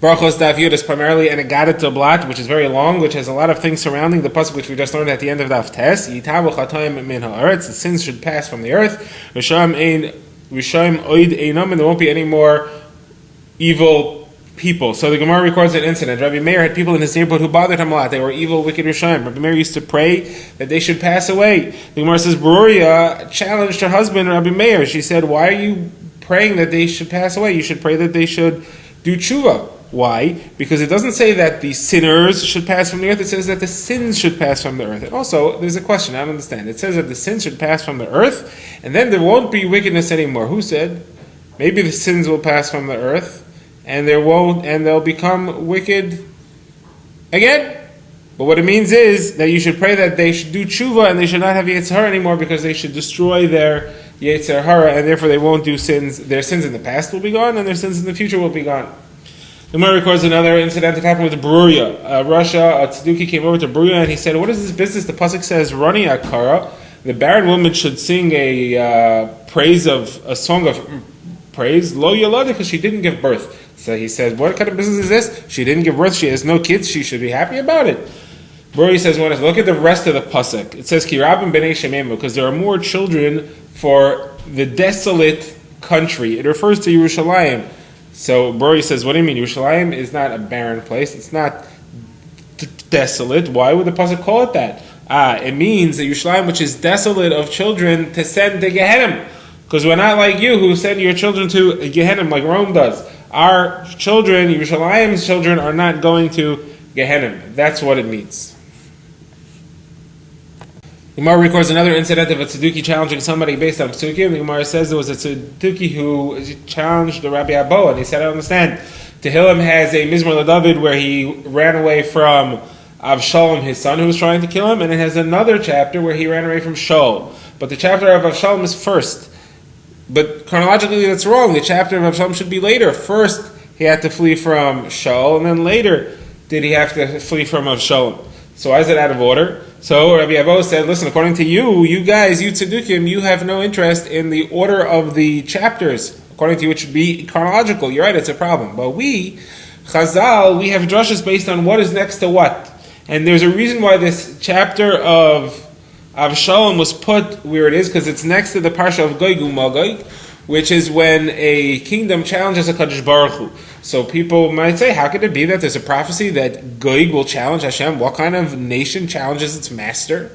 Brachos Daf is primarily an Agadata blot, which is very long, which has a lot of things surrounding the pasuk, which we just learned at the end of Daf Tes. Yitavu chatoim min haaretz, the sins should pass from the earth. Rishayim oid einam, and there won't be any more evil people. So the Gemara records an incident. Rabbi Meir had people in his neighborhood who bothered him a lot. They were evil, wicked Rishayim. Rabbi Meir used to pray that they should pass away. The Gemara says, Beruria challenged her husband, Rabbi Meir. She said, why are you praying that they should pass away? You should pray that they should do tshuva. Why? Because it doesn't say that the sinners should pass from the earth. It says that the sins should pass from the earth. And also, there's a question, I don't understand. It says that the sins should pass from the earth, and then there won't be wickedness anymore. Who said? Maybe the sins will pass from the earth, and they'll become wicked again. But what it means is that you should pray that they should do tshuva, and they should not have Yetzer Hara anymore, because they should destroy their Yetzer Hara, and therefore they won't do sins. Their sins in the past will be gone, and their sins in the future will be gone. The Gemara records another incident that happened with Beruria. A tzadduki came over to Beruria and he said, what is this business? The pasuk says, Rani Akara, the barren woman should sing a song of praise, Lo Yalada, because she didn't give birth. So he says, what kind of business is this? She didn't give birth, she has no kids, she should be happy about it. Beruria says, look at the rest of the pasuk. It says, Kirabim b'nei shememu, because there are more children for the desolate country. It refers to Yerushalayim. So Beruria says, what do you mean? Yerushalayim is not a barren place. It's not desolate. Why would the pasuk call it that? It means that Yerushalayim, which is desolate of children, to send to Gehenna. Because we're not like you who send your children to Gehenna like Rome does. Our children, Yerushalayim's children, are not going to Gehenna. That's what it means. The Gemara records another incident of a tzadduki challenging somebody based on psukim. The Gemara says there was a tzadduki who challenged the Rabbi Abba, and he said, I understand. Tehillim has a Mizmor LaDavid where he ran away from Avshalom, his son, who was trying to kill him, and it has another chapter where he ran away from Shaul. But the chapter of Avshalom is first. But chronologically that's wrong. The chapter of Avshalom should be later. First he had to flee from Shaul, and then later did he have to flee from Avshalom. So why is it out of order? So Rabbi Abba said, listen, according to you guys, you tzaddukim, you have no interest in the order of the chapters. According to you, it should be chronological. You're right, it's a problem. But we, Chazal, we have drushes based on what is next to what. And there's a reason why this chapter of Avshalom was put where it is, because it's next to the parsha of Gog uMagog, which is when a kingdom challenges a Kadosh Baruch Hu. So people might say, how could it be that there's a prophecy that Gog will challenge Hashem? What kind of nation challenges its master?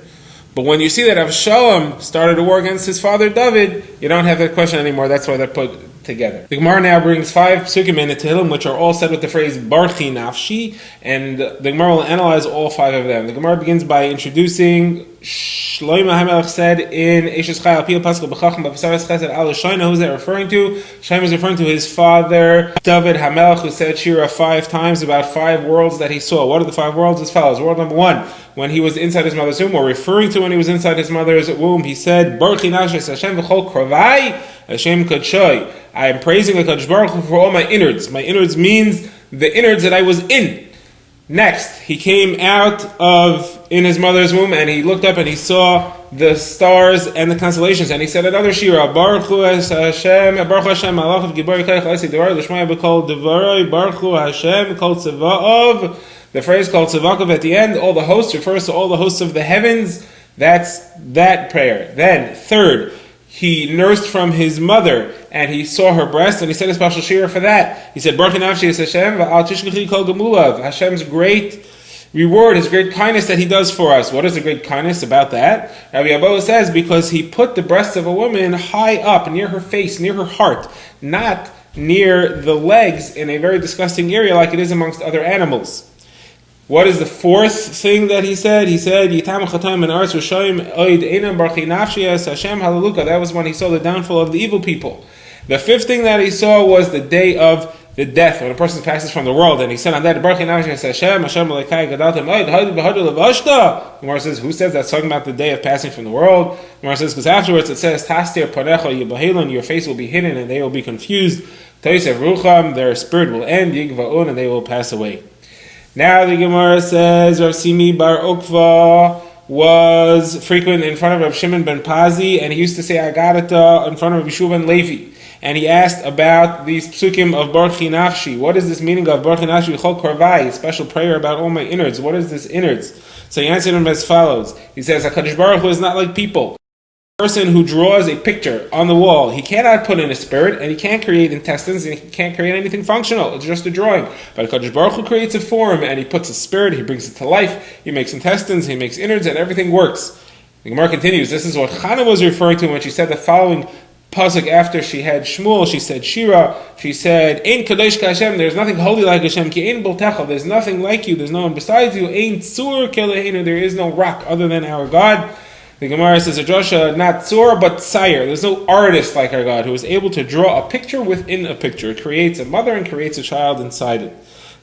But when you see that Avshalom started a war against his father David, you don't have that question anymore. That's why they're put together. The Gemara now brings 5 psukim in the Tehillim, which are all said with the phrase Barchi Nafshi, and the Gemara will analyze all 5 of them. The Gemara begins by introducing Shlomo HaMelech said in Eshes Chai Al-Pi Pascha B'Chacham B'Vasaras Chesed Al Shlomo. Who's that referring to? Shlomo is referring to his father David HaMelech, who said Shira 5 times about 5 worlds that he saw. What are the 5 worlds? As follows. World number 1, when he was inside his mother's womb, or referring to when he was inside his mother's womb, he said, Baruch Nafshi Hashem V'Chol Krovai Hashem Kadshoy. I am praising the Kadosh Baruch Hu for all my innards. My innards means the innards that I was in. Next, he came out in his mother's womb, and he looked up and he saw the stars and the constellations, and he said another shira, Baruch Hu Hashem, Baruch Hu Hashem, Malach of Gibor Yikayach Leisi Devar, L'Shmaya B'Kol Devaroi, Baruch Hu Hashem, Kol Tzeva'ov. The phrase called Tzeva'ov at the end, all the hosts, refers to all the hosts of the heavens. That's that prayer. Then, third, he nursed from his mother, and he saw her breast, and he said a special shira for that. He said, Baruch Nafshi es Hashem, v'al tishkechi kol gemulav. Hashem's great reward, his great kindness that he does for us. What is the great kindness about that? Rabbi Abba says, because he put the breasts of a woman high up, near her face, near her heart, not near the legs in a very disgusting area like it is amongst other animals. What is the 4th thing that he said? He said, Yitam Chatam and Arz Rishayim Oid Einam Barchi Nafshi Es Hashem Hallelujah. That was when he saw the downfall of the evil people. The 5th thing that he saw was the day of the death, when a person passes from the world, and he said on that, Barchi Nafshi Es Hashem Hashem Alekai Gadaltem Oid Hadu B'Hadu Levashta. Gemara says, who says that's talking about the day of passing from the world? Gemara says, because afterwards it says, Tastir Parecha Yibahelon, your face will be hidden and they will be confused. Taisev Rucham, their spirit will end, Yigvaun, and they will pass away. Now the Gemara says Rav Simi Bar Okva was frequent in front of Rav Shimon ben Pazi, and he used to say Agadata in front of Rav Yeshua ben Levi. And he asked about these psukim of Barchi Nafshi. What is this meaning of Barchi Nafshi Chol Korvai, special prayer about all my innards? What is this innards? So he answered him as follows. He says, HaKadosh Baruch Hu is not like people. A person who draws a picture on the wall, he cannot put in a spirit, and he can't create intestines, and he can't create anything functional. It's just a drawing. But HaKadosh Baruch Hu creates a form, and he puts a spirit, he brings it to life, he makes intestines, he makes innards, and everything works. The Gemara continues. This is what Chana was referring to when she said the following pasuk after she had Shmuel. She said Shira. She said, "Ein kadosh Hashem." There's nothing holy like Hashem. Ki ein boltecha. There's nothing like you. There's no one besides you. Ein tzur keleheinu. There is no rock other than our God. The Gemara says, "Adrosha, not tzur but tzayer." There's no artist like our God who is able to draw a picture within a picture. It creates a mother and creates a child inside it.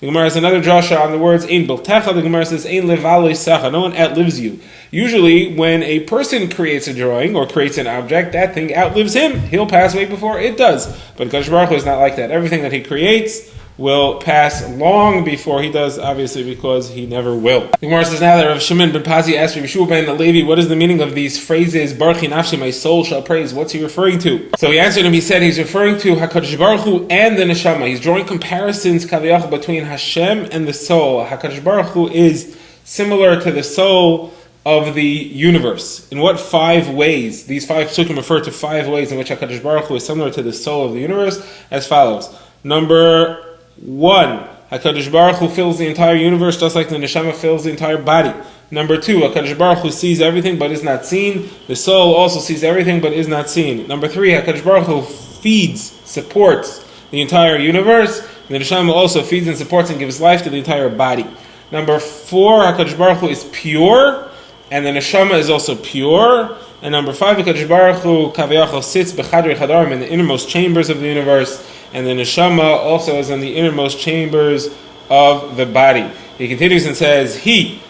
The Gemara has another drasha on the words "ein biltecha." The Gemara says "ein levalo sacha." No one outlives you. Usually, when a person creates a drawing or creates an object, that thing outlives him. He'll pass away before it does. But Kadosh Baruch Hu is not like that. Everything that he creates will pass long before he does, obviously, because he never will. The Gemara says now that Rav Shimon ben Pazi asked Rav Yeshua ben Levi, what is the meaning of these phrases, Barchi Nafshi, my soul shall praise? What's he referring to? So he answered him, he said he's referring to HaKadosh Baruch Hu and the Neshama. He's drawing comparisons, kaviyach, between Hashem and the soul. HaKadosh Baruch Hu is similar to the soul of the universe. In what 5 ways? These 5 psukim refer to 5 ways in which HaKadosh Baruch Hu is similar to the soul of the universe, as follows. Number 1, HaKadosh Baruch Hu fills the entire universe just like the Neshama fills the entire body. Number 2, HaKadosh Baruch Hu sees everything but is not seen. The soul also sees everything but is not seen. Number 3, HaKadosh Baruch Hu feeds, supports the entire universe. The Neshama also feeds and supports and gives life to the entire body. Number 4, HaKadosh Baruch Hu is pure, and the Neshama is also pure. And number 5, HaKadosh Baruch Hu Kaviyachal sits b'chadrei chadarim, in the innermost chambers of the universe, and the Neshama also is in the innermost chambers of the body. He continues and says, he,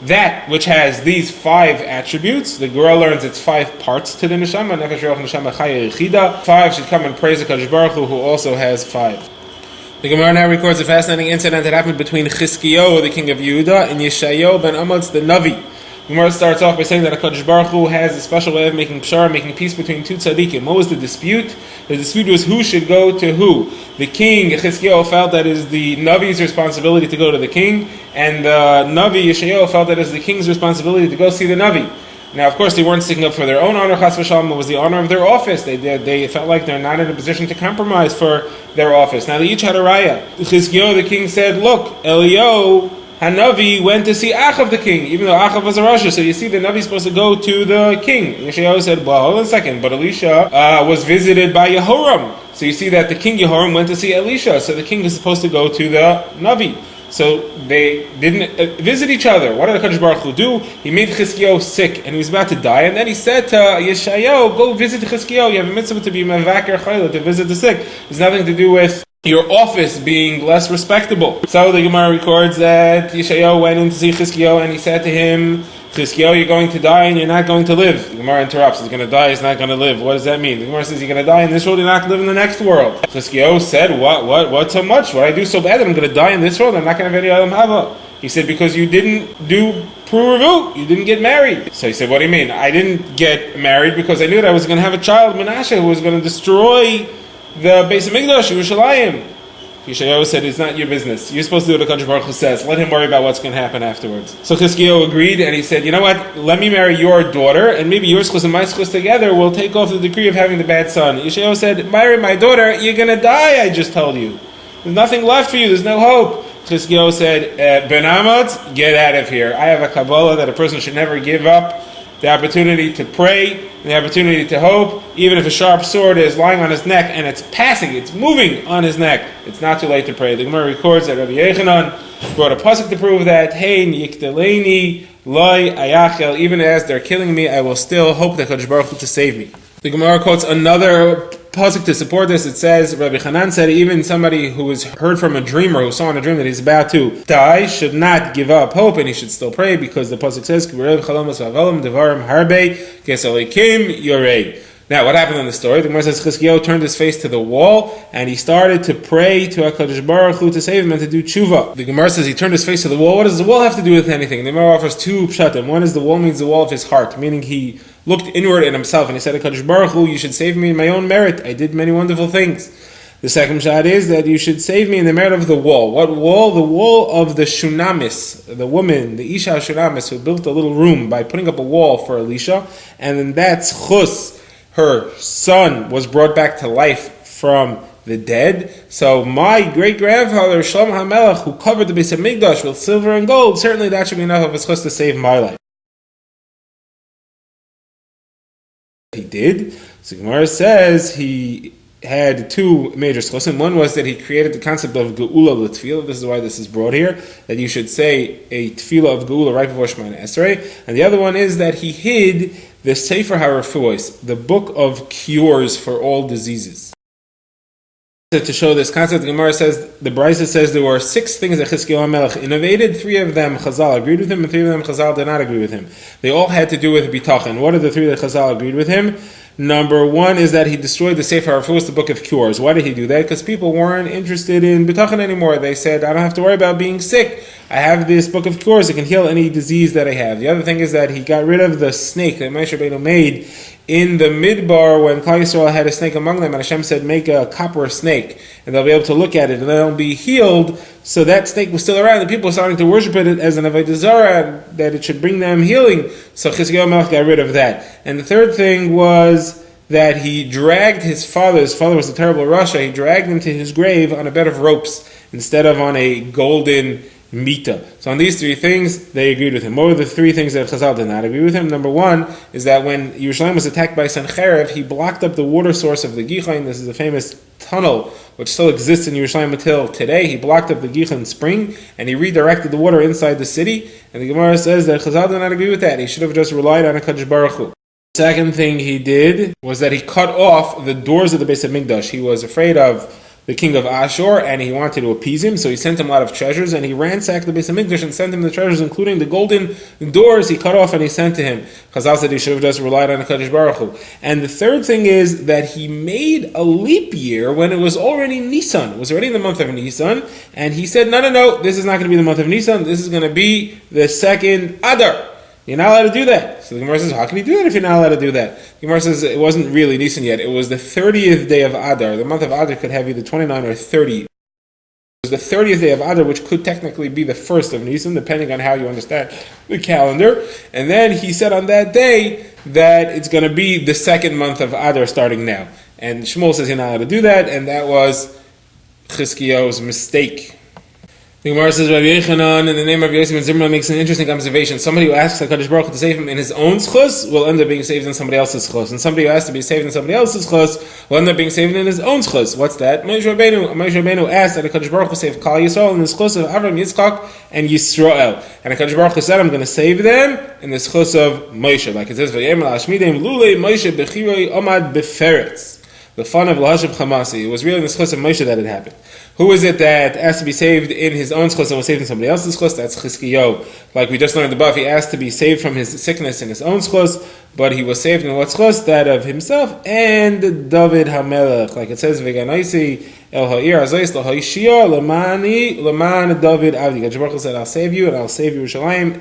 that which has these 5 attributes, the Gemara learns it's 5 parts to the Neshama, Nefesh Ruach Neshama Chaya Yechida. 5 should come and praise the HaKadosh Baruch Hu also has 5. The Gemara now records a fascinating incident that happened between Chizkiyahu, the king of Yehuda, and Yeshayahu ben Amoz, the Navi. The Gemara starts off by saying that HaKadosh Baruch Hu has a special way of making pshara, making peace between 2 tzaddikim. What was the dispute? The dispute was who should go to who. The king, Chizkiyahu, felt that it is the Navi's responsibility to go to the king, and the Navi, Yeshayahu, felt that it is the king's responsibility to go see the Navi. Now, of course, they weren't sticking up for their own honor, chas v'shalom. It was the honor of their office. They felt like they're not in a position to compromise for their office. Now, they each had a raya. Chizkiyahu, the king, said, look, Eliyahu, Hanavi went to see Achav the king, even though Achav was a Rasha. So you see, the Navi is supposed to go to the king. Yeshayahu said, well, hold on a second, but Elisha was visited by Yehoram. So you see that the king Yehoram went to see Elisha. So the king is supposed to go to the Navi. So they didn't visit each other. What did HaKadosh Baruch Hu do? He made Chizkiyahu sick, and he was about to die. And then he said to Yeshayahu, go visit Chizkiyahu. You have a mitzvah to be Mevaker Chayla, to visit the sick. There's nothing to do with your office being less respectable. So the Gemara records that Yeshayahu went in to see Chizkiyahu, and he said to him, Chizkiyahu, you're going to die and you're not going to live. The Gemara interrupts. He's going to die, he's not going to live. What does that mean? The Gemara says you're going to die in this world, you're not going to live in the next world. Chizkiyahu said, what so much? What I do so bad that I'm going to die in this world? I'm not going to have any Adam Hava. He said, because you didn't do Pru-Revu, you didn't get married. So he said, what do you mean? I didn't get married because I knew that I was going to have a child, Menashe, who was going to destroy the Beis HaMikdash, Yerushalayim. Yeshayahu said, it's not your business. You're supposed to do what HaKadosh Baruch Hu says. Let him worry about what's going to happen afterwards. So Chizkiyahu agreed, and he said, you know what? Let me marry your daughter, and maybe your schus and my schus together will take off the decree of having the bad son. Yeshayahu said, marry my daughter, you're going to die, I just told you. There's nothing left for you, there's no hope. Chizkiyahu said, Ben Amot, get out of here. I have a Kabbalah that a person should never give up the opportunity to pray, the opportunity to hope, even if a sharp sword is lying on his neck and it's passing, it's moving on his neck, it's not too late to pray. The Gemara records that Rabbi Yechanan brought a pasuk to prove that, hey, yikteleni loy ayachel, even as they're killing me, I will still hope that HaKadosh Baruch Hu to save me. The Gemara quotes another pasuk to support this. It says, Rabbi Hanan said, even somebody who has heard from a dreamer, who saw in a dream that he's about to die, should not give up hope, and he should still pray, because the pasuk says, Now, what happened in the story? The Gemara says Chizkiyahu turned his face to the wall and he started to pray to HaKadosh Baruch Hu to save him and to do tshuva. The Gemara says he turned his face to the wall. What does the wall have to do with anything? The Gemara offers two pshatim. One is the wall means the wall of his heart, meaning he looked inward in himself and he said, HaKadosh Baruch Hu, you should save me in my own merit. I did many wonderful things. The second pshat is that you should save me in the merit of the wall. What wall? The wall of the Shunamis, the woman, the Isha Shunamis, who built a little room by putting up a wall for Elisha, and then that's chus. Her son was brought back to life from the dead. So my great-grandfather, Shlomo HaMelech, who covered the Beis HaMikdash with silver and gold, certainly that should be enough of his chus to save my life. He did. So Gemara says he had two major schusim. One was that he created the concept of geula l'tefillah. This is why this is brought here, that you should say a tefillah of geula right before Shemana Esrei. And the other one is that he hid the Sefer HaRefuos, the book of cures for all diseases. To show this concept, the Gemara says, the Brachos says there were 6 things that Chizkiyahu HaMelech innovated. 3 of them Chazal agreed with him, and 3 of them Chazal did not agree with him. They all had to do with bitachon. What are the 3 that Chazal agreed with him? Number 1 is that he destroyed the Sefer HaRefuos, the book of cures. Why did he do that? Because people weren't interested in bitachon anymore. They said, I don't have to worry about being sick. I have this book of cures. It can heal any disease that I have. The other thing is that he got rid of the snake that Moshe Rabbeinu made in the Midbar when Klal Yisrael had a snake among them, and Hashem said, make a copper snake, and they'll be able to look at it, and they'll be healed. So that snake was still around, and people were starting to worship it as an avodah zarah, that it should bring them healing. So Chizkiyahu HaMelech got rid of that. And the third thing was that he dragged his father. His father was a terrible Rasha. He dragged him to his grave on a bed of ropes instead of on a golden mita. So on these 3 things, they agreed with him. What were the 3 things that Chazal did not agree with him? Number 1 is that when Yerushalayim was attacked by Sancherev, he blocked up the water source of the Gichain. This is a famous tunnel which still exists in Yerushalayim until today. He blocked up the Gichain spring and he redirected the water inside the city. And the Gemara says that Chazal did not agree with that. He should have just relied on HaKadosh Baruch Hu. The second thing he did was that he cut off the doors of the Beis HaMikdash. He was afraid of the king of Ashur, and he wanted to appease him, so he sent him a lot of treasures, and he ransacked the Beis HaMikdash and sent him the treasures, including the golden doors he cut off and he sent to him. Chazal said he should have just relied on HaKadosh Baruch Hu. And the third thing is that he made a leap year when it was already Nisan. It was already in the month of Nisan, and he said, no, this is not going to be the month of Nisan, this is going to be the second Adar. You're not allowed to do that. So the Gemara says, how can you do that if you're not allowed to do that? The Gemara says it wasn't really Nisan yet. It was the 30th day of Adar. The month of Adar could have either 29 or 30. It was the 30th day of Adar, which could technically be the 1st of Nisan, depending on how you understand the calendar. And then he said on that day that it's going to be the 2nd month of Adar starting now. And Shmuel says you're not allowed to do that, and that was Chizkiyahu's mistake. The Gemara says, Rabbi Yechanan, in the name of Yosef ben Zimra, makes an interesting observation. Somebody who asks HaKadosh Baruch Hu to save him in his own schus will end up being saved in somebody else's schus. And somebody who asks to be saved in somebody else's schus will end up being saved in his own schus. What's that? Moshe Rabbeinu asked that HaKadosh Baruch Hu save Klal Yisrael in the schus of Avram, Yitzchak, and Yisrael. And HaKadosh Baruch Hu said, I'm going to save them in the schus of Moshe. Like it says, V'yem al-Ashmidem lulei Moshe b'chiroi omad b'feretz. The fun of Lahashav Chamasi. It was really in the schus of Moshe that it happened. Who is it that asked to be saved in his own schus and was saved in somebody else's schus? That's Chizkiyahu. Like we just learned above, he asked to be saved from his sickness in his own schus, but he was saved in what schus? That of himself and David HaMelech. Like it says, V'ganaisi el ha'ir azayis l'ha'ishia l'man David avdi. God Baruch Hu said, I'll save you and I'll save Yerushalayim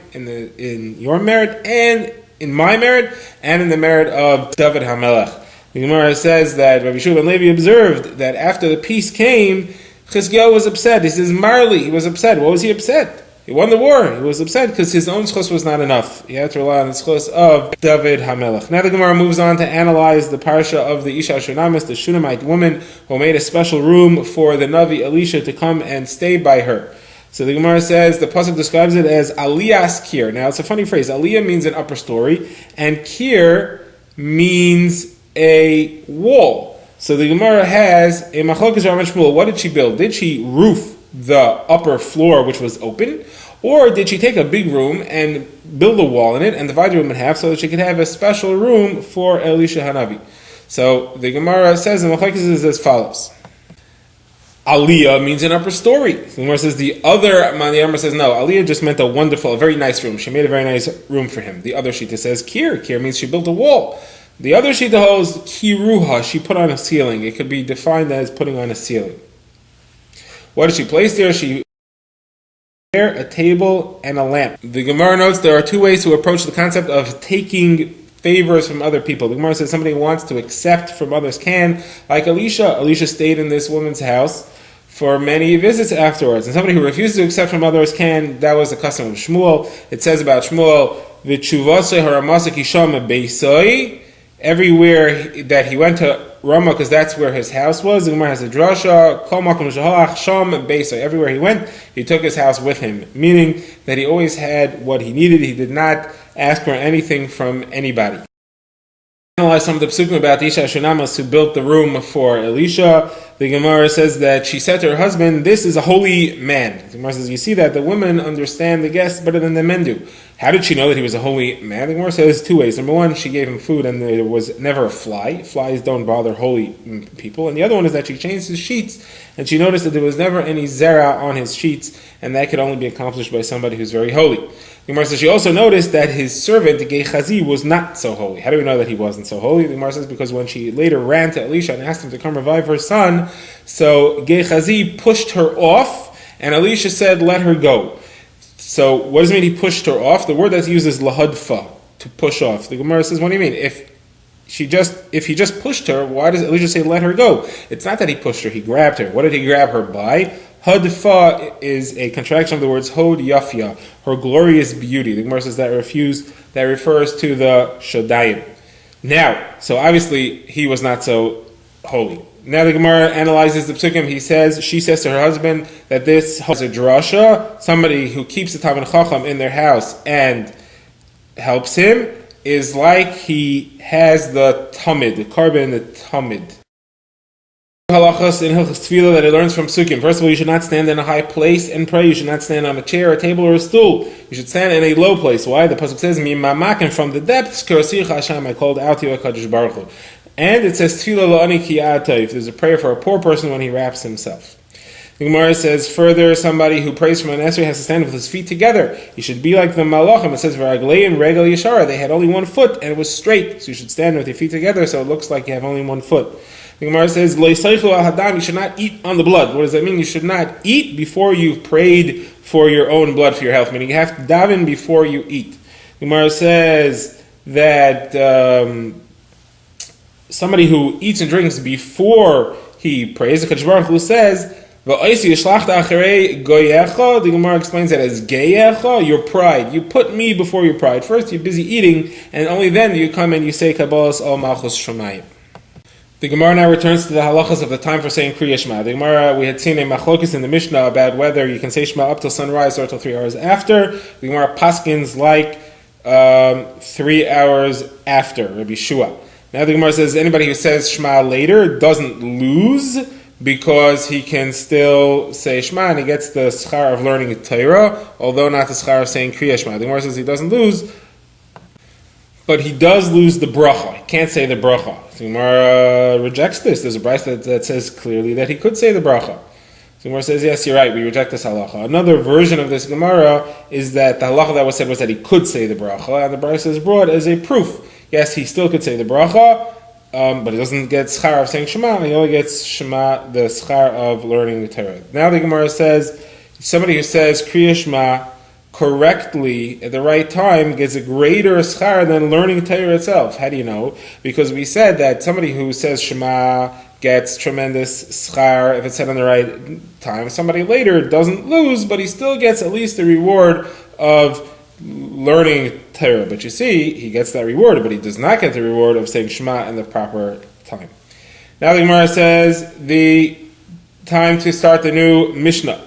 in your merit and in my merit and in the merit of David HaMelech. The Gemara says that Rabbi Shua ben Levi observed that after the peace came, Chizkiyahu was upset. He says, Marley, he was upset. What was he upset? He won the war. He was upset because his own schus was not enough. He had to rely on the schus of David HaMelech. Now the Gemara moves on to analyze the parsha of the Isha Shunamis, the Shunammite woman who made a special room for the Navi Elisha to come and stay by her. So the Gemara says, the pasuk describes it as Aliyas Kir. Now it's a funny phrase. Aliyah means an upper story, and Kir means a wall. So the Gemara has a machlokes Rav and Shmuel. What did she build? Did she roof the upper floor, which was open, or did she take a big room and build a wall in it and divide the room in half so that she could have a special room for Elisha Hanavi? So the Gemara says the machlokes is as follows. Aliyah means an upper story. The Gemara says the other Maniyama says no. Aliyah just meant a very nice room. She made a very nice room for him. The other Shita says Kir. Kir means she built a wall. The other shita holds kiruha, she put on a ceiling. It could be defined as putting on a ceiling. What did she place there? She a table and a lamp. The Gemara notes there are two ways to approach the concept of taking favors from other people. The Gemara says somebody who wants to accept from others can, like Elisha. Elisha stayed in this woman's house for many visits afterwards. And somebody who refuses to accept from others can, that was the custom of Shmuel. It says about Shmuel, V'tshuvasei haramasek isham beisoi, everywhere that he went to Ramah, because that's where his house was. The Gemara has a drasha, kol makom shehalach sham beisoi. Everywhere he went, he took his house with him, meaning that he always had what he needed. He did not ask for anything from anybody. Analyze some of the psukim about Isha Shunamas who built the room for Elisha. The Gemara says that she said to her husband, "This is a holy man." The Gemara says, "You see that the women understand the guests better than the men do." How did she know that he was a holy man? The Gemara says two ways. Number one, she gave him food and there was never a fly. Flies don't bother holy people. And the other one is that she changed his sheets and she noticed that there was never any zera on his sheets, and that could only be accomplished by somebody who's very holy. The Gemara says she also noticed that his servant Gehazi was not so holy. How do we know that he wasn't so holy? The Gemara says because when she later ran to Elisha and asked him to come revive her son, so Gehazi pushed her off, and Elisha said, "Let her go." So what does it mean he pushed her off? The word that's used is lahadfa, to push off. The Gemara says, what do you mean? If he just pushed her, why does Elisha say let her go? It's not that he pushed her, he grabbed her. What did he grab her by? Hadfa is a contraction of the words hod yafia, her glorious beauty. The Gemara says that refers to the Shadayim. Now, so obviously he was not so holy. Now the Gemara analyzes the psukim. She says to her husband that this is a drasha, somebody who keeps the Talmid Chacham in their house and helps him, is like he has the tamid, the carbon, the tamid. Halachas in Hilchos Tefillah that it learns from psukim. First of all, you should not stand in a high place and pray. You should not stand on a chair, a table, or a stool. You should stand in a low place. Why? The pasuk says, "Mimamakim," from the depths, "Karasicha Hashem," I called out to you, HaKadosh Baruch Hu. And it says, "Tefillah la'ani ki atayif." There's a prayer for a poor person when he wraps himself. The Gemara says further, somebody who prays from an esrei has to stand with his feet together. He should be like the malachim. It says, "V'ragleim regel yashara." They had only one foot and it was straight. So you should stand with your feet together so it looks like you have only one foot. The Gemara says, "Lo yisaychu al hadam." You should not eat on the blood. What does that mean? You should not eat before you've prayed for your own blood for your health. Meaning you have to daven before you eat. The Gemara says that somebody who eats and drinks before he prays, the HaKadosh Baruch Hu says, the Gemara explains that as geyecha, your pride. You put me before your pride. First you're busy eating, and only then do you come and you say Kabbalas al Malchus Shamayim. The Gemara now returns to the halachas of the time for saying Kriya Shema. The Gemara, we had seen a machlokes in the Mishnah about whether you can say Shema up till sunrise or till 3 hours after. The Gemara paskins like 3 hours after, Rabbi Shua. Now the Gemara says anybody who says Shema later doesn't lose because he can still say Shema and he gets the schar of learning Torah, although not the schar of saying Kriya Shema. The Gemara says he doesn't lose, but he does lose the bracha. He can't say the bracha. The Gemara rejects this. There's a brayso that says clearly that he could say the bracha. The Gemara says, yes, you're right, we reject this halacha. Another version of this Gemara is that the halacha that was said was that he could say the bracha, and the brayso is brought as a proof. Yes, he still could say the bracha, but he doesn't get schar of saying Shema, he only gets Shema, the schar of learning the Torah. Now the Gemara says, somebody who says Kriya Shema correctly at the right time gets a greater schar than learning Torah itself. How do you know? Because we said that somebody who says Shema gets tremendous schar if it's said on the right time. Somebody later doesn't lose, but he still gets at least the reward of learning Torah. But you see, he gets that reward, but he does not get the reward of saying Shema in the proper time. Now the Gemara says the time to start the new Mishnah.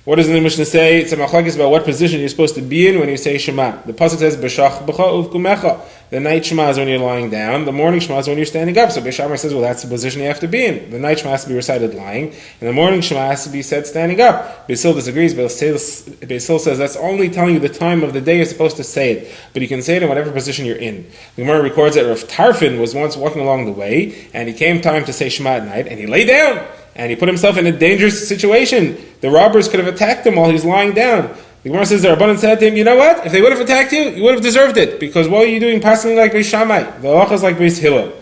What does the Mishnah say? It's a machlokes about what position you're supposed to be in when you say Shema. The pasuk says B'shach b'cha uvkumecha. The night Shema is when you're lying down. The morning Shema is when you're standing up. So Beishamar says, well, that's the position you have to be in. The night Shema has to be recited lying, and the morning Shema has to be said standing up. Beisil disagrees. Beisil says that's only telling you the time of the day you're supposed to say it, but you can say it in whatever position you're in. The Gemara records that Rav Tarfon was once walking along the way, and he came time to say Shema at night, and he lay down. And he put himself in a dangerous situation. The robbers could have attacked him while he's lying down. The Gemara says the Rabbanan said to him, you know what? If they would have attacked you, you would have deserved it. Because what are you doing passing like Beis Shammai? The halacha is like Beis Hillel.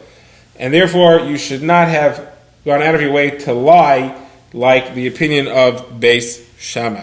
And therefore, you should not have gone out of your way to lie like the opinion of Beis Shammai.